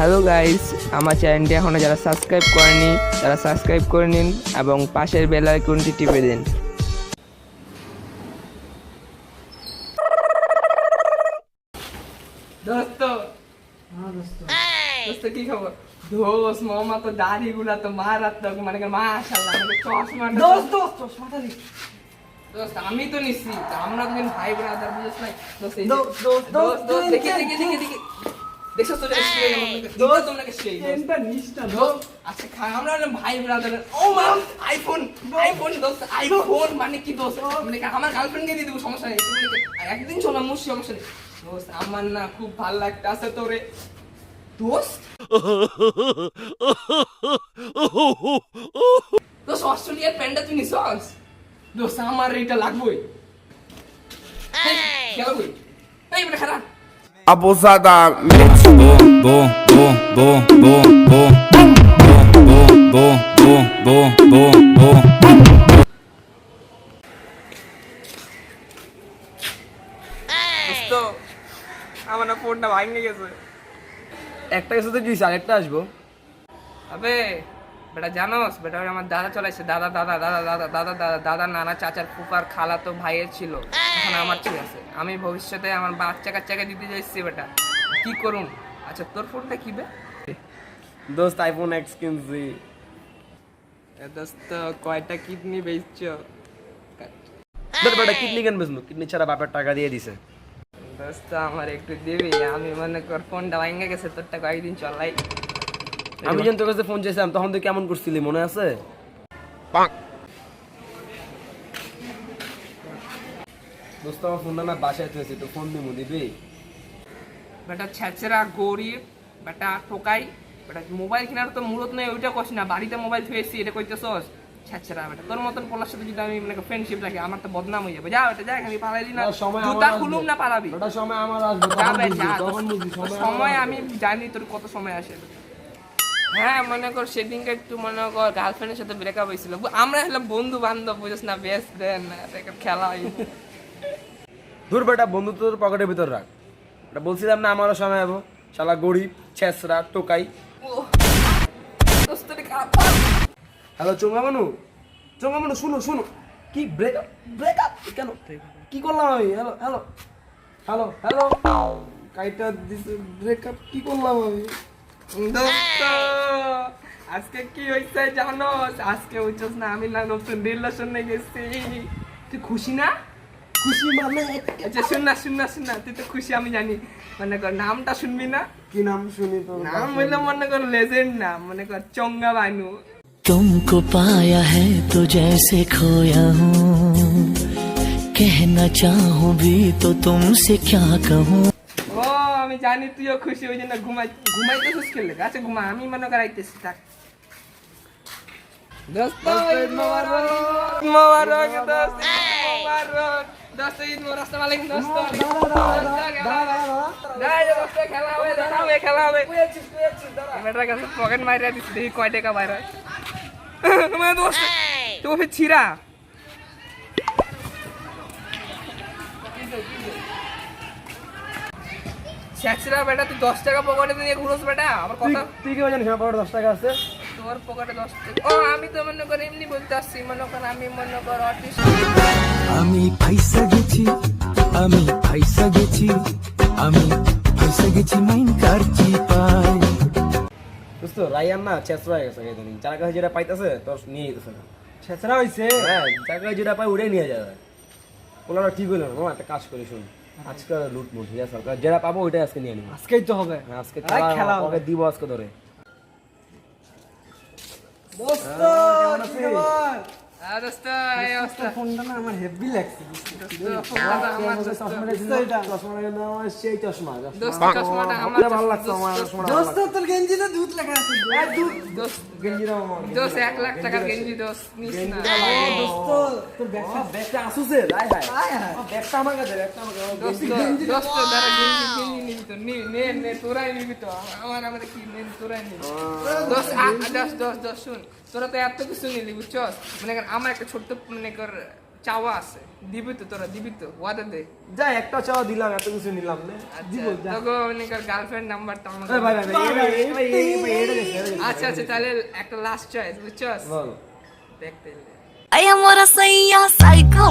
Hello guys, আমার চ্যানেলটি এখনো যারা সাবস্ক্রাইব করেনি তারা সাবস্ক্রাইব করে নিন এবং পাশের বেল আইকনটি টিপে দিন। দোস্ত দোস্ত কি খবর? দোস্ত মামা তো দাড়ি গুলা তো মারাত্মক, মানে মাশাআল্লাহ, মানে চশমাটা চশমাটা দোস্ত আমি তো নিচ্ছি, আমরা দুজন ভাই ব্রাদার, বুঝছ না? দোস্ত দেখি দেখছো তো দোস্ত তোমরা কে সেই এন্টা নিস্টা দোস্ত আচ্ছা আমরা ভাই ব্রাদার। ও মা আইফোন দোস্ত, আইফোন মানে কি দোস্ত? মানে আমার গার্লফ্রেন্ডকে দিয়ে দেবো, সমস্যা নেই, একদিন চলো মুশ, সমস্যা নেই দোস্ত। আমার না খুব ভালো লাগতেছে তোরে দোস্ত। দোস্ত অস্ট্রেলিয়ার প্যান্টটা তুই নিছস দোস্ত? আমার এটা লাগবেই, খেলাবই এই বলে খারাপ Abusada আমার না ফোনটা ভাঙে গেছে। একটা গেছে তো কি আরেকটা আসবো। আবে বেটা জানোস, বেটা ওই আমার দাদা চলাইছে, দাদা দাদা দাদা দাদা দাদা দাদা দাদা নানা চাচার ফুফার খালা তো ভাইয়ের ছিল, এখন আমার ঠিক আছে। আমি ভবিষ্যতে আমার বাচ্চা কাচ্চাকে দিতে যাচ্ছি, বেটা কি করুন? আচ্ছা তোর ফোনটা কি বে? দোস্ত আইফোন এক্স কিনছি। দোস্ত কয়টা কিডনি বেচছো? তোর বেটা কিডনি কেন বেচবো? কিডনি ছাড়া বাপের টাকা দিয়ে দিছে। দোস্ত আমার একটু দিবি, আমি মনে কর ফোনটা ভাঙে গেছে, তোরটা কয়েকদিন চলাই। আমি যখন তোর কাছে ফোন চাইছিলাম তখন তুই কেমন করছিলি মনে আছে? দোস্ত আমার ফোনটা না বাসায় থুয়েছি, তো ফোন দিমু দিবি? বেটা ছেঁচড়া গরিব, বেটা টোকাই, বেটা মোবাইল কেনার তো মূলত নেই, ওইটা কস না, বাড়িতে মোবাইল থুয়েছি এটা কইতেছস ছেঁচড়া। বেটা তোর মতন পোলার সাথে যদি আমি মানে ফ্রেন্ডশিপ রাখি, আমার তো বদনাম হয়ে যাবে। যা বেটা যা, আমি পালাইলি না, জুতা খুলুম না পালাবি। ওটা সময় আমার আসবে, যাবে যা, তখন বুঝবি সময় আমি জানি তোর কত সময় আসে। হ্যাঁ মনে কর সেদিনকে একটু মনে কর গার্লফ্রেন্ডের সাথে ব্রেকআপ হয়েছিল, আমরা হলাম বন্ধু বান্ধব, বুঝছ না, বেস্ট ফ্রেন্ড, খেলা হয়। দূর বেটা, বন্ধু তোর পকেটের ভিতর রাখ। এটা বলছিলাম না আমারও সময় যাবো, শালা গরিব ছেঁচড়া টোকাই। হ্যালো চোঙ্গামানু, চোঙ্গামানু শুনো শুনো। কি ব্রেকআপ? ব্রেকআপ কেন? কি করলাম আমি? হ্যালো হ্যালো হ্যালো হ্যালো কাইটা দিছে ব্রেকআপ, কি করলাম আমি? দোস্ত আজকে কি হইছে জানোস? আজকে হইছস না, আমি না নতুন রিলেশনে গেছি। তুই খুশি না? খুশি মানে? আচ্ছা শুন না, তুই তো খুশি আমি জানি। মনে কর নামটা শুনবি না? কি নাম শুনি তো? নাম হইলে মনে কর লেজেন্ড নাম, মনে কর চঙ্গা বানু। तुमको पाया है तो जैसे खोया हूँ, कहना चाहूँ भी तो तुमसे क्या कहूँ। ও আমি জানি তুইও খুশি, ওই জন্য ঘুমাইতেছিস খেলে। আচ্ছা ঘুমা, আমি মনে কর আইতেছি, থাক। দোস্ত ঈদ মোবারক, মোবারক দোস্ত, ঈদ মোবারক দোস্ত, ঈদ মোবারক। আসসালামু আলাইকুম দোস্ত। খেলা হবে। এটার কাছে পকেট মাইরা দিচ্ছি, দেখি কয় টাকা বাইরে দোস্ত। তুমি ছিড়া ছেঁচড়া বেটা, তুই 10 টাকা পকেটে নিয়ে ঘুরোস বেটা। আমার কথা তুই কি জানিস আমার পকেটে 10 টাকা আছে? তোর পকেটে 10 টাকা? ও আমি তো মনে কর এমনি বলতে আসছি, মনে কর আমি মনে কর অটিস্ট। আমি ফাইসা গেছি, আমি ফাইসা গেছি, আমি ফাইসা গেছি মাইন কার চিপায়। দোস্ত রায়ান না ছেঁচড়া হয়ে গেছে, যার কাছে যেটা পাইতেছে তোর নিয়ে যেতেছে না। ছেঁচড়া হইছে? হ্যাঁ, যার কাছে যেটা পাই ওটাই নিয়ে যাবে। ওনারা ঠিক হইল না, একটা কাজ করি শুন, আজকে লুটমুট, ঠিক আছে? যেটা পাবো ওইটাই আজকে নিয়ে নিব। আজকেই তো হবে। হ্যাঁ, আজকে খেলা ওকে দিব আজকে ধরে। দোস্ত দোস্ত এই অবস্থা। ফোনটা না আমার হেভি লাগছে। ফোনটা আমার সেই চশমা দোস্ত, চশমাটা আমার ভালো লাগছে আমার চশমাটা। দোস্ত তোর গেঞ্জিতে দুধ লেখা আছে। দোস্ত গেঞ্জিটা আমার দোস্ত 1 লাখ টাকার গেঞ্জি দোস্ত, নিস না দোস্ত। তোর ব্যাগটা আসুছে, হাই হাই ব্যাগটা আমার কাছে, ব্যাগটা আমার কাছে। দোস্ত দোস্ত দাঁড়া, গেঞ্জি নিবি তো? নে তোরাই নিবি তো? আমার কি নে, তোরাই নিবি দোস্ত। দোস্ত শুন, তোরা তো এত কিছু নিলি, বুঝছস? মানে আমার একটা ছোট্ট মানে কর চাওয়া আছে, দিবি তো তোরা, দিবি তো, ওয়াদা দে। যা একটা চাওয়া দিলাম, এত কিছু নিলাম না। দিব যা। তোকে অনেকের গার্লফ্রেন্ড নাম্বারটা আমাকে ভাই ভাই ভাই এটা গেছে। আচ্ছা আচ্ছা, তাহলে একটা লাস্ট চয়েস, বুঝছস? বল। দেখতে Ay, amor, soy yo, psycho.